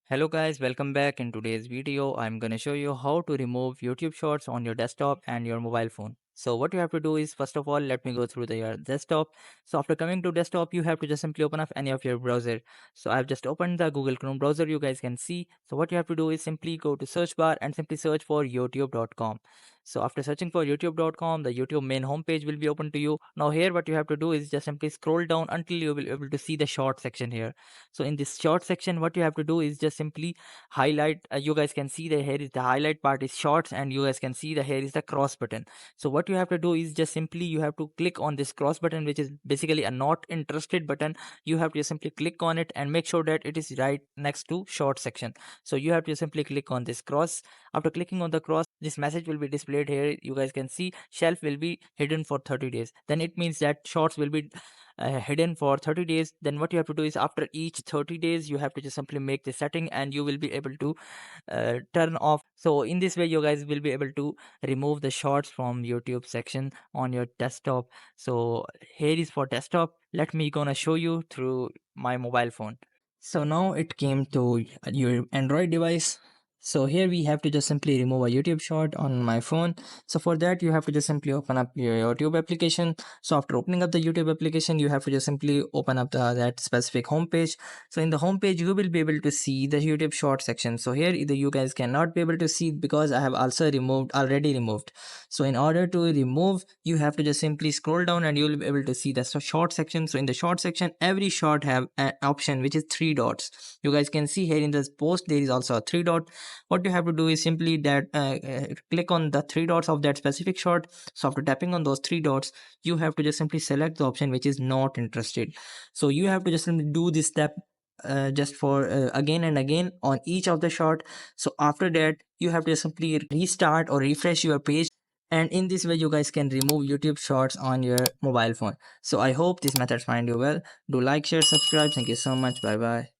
Hello guys, welcome back. In today's video, I'm gonna show you how to remove YouTube Shorts on your desktop and your mobile phone. So what you have to do is, first of all, let me go through your desktop. So after coming to desktop, you have to just simply open up any of your browser. So I've just opened the Google Chrome browser, you guys can see. So what you have to do is simply go to search bar and simply search for youtube.com. So after searching for youtube.com, the YouTube main homepage will be open to you. Now here what you have to do is just simply scroll down until you will be able to see the short section here. So in this short section, what you have to do is just simply highlight. You guys can see the here is the highlight part is shorts, and you guys can see the here is the cross button. So what you have to do is just simply you have to click on this cross button, which is basically a not interested button. You have to simply click on it and make sure that it is right next to short section. So you have to simply click on this cross. After clicking on the cross, this message will be displayed here. You guys can see shelf will be hidden for 30 days. Then it means that shorts will be hidden for 30 days. Then what you have to do is after each 30 days you have to just simply make the setting, and you will be able to turn off. So in this way you guys will be able to remove the shorts from YouTube section on your desktop. So here is for desktop. Let me gonna show you through my mobile phone. So now it came to your Android device. So here we have to just simply remove a YouTube short on my phone. So for that you have to just simply open up your YouTube application. So after opening up the YouTube application, you have to just simply open up that specific homepage. So in the homepage you will be able to see the YouTube short section. So here either you guys cannot be able to see because I have also already removed. So in order to remove, you have to just simply scroll down and you will be able to see the short section. So in the short section, every short have an option which is three dots. You guys can see here in this post there is also a three dot. What you have to do is simply click on the three dots of that specific short. So after tapping on those three dots, you have to just simply select the option which is not interested. So you have to just simply do this step just for again and again on each of the short. So after that you have to simply restart or refresh your page, and in this way you guys can remove YouTube shorts on your mobile phone. So I hope these methods find you well. Do like, share, subscribe. Thank you so much. Bye bye.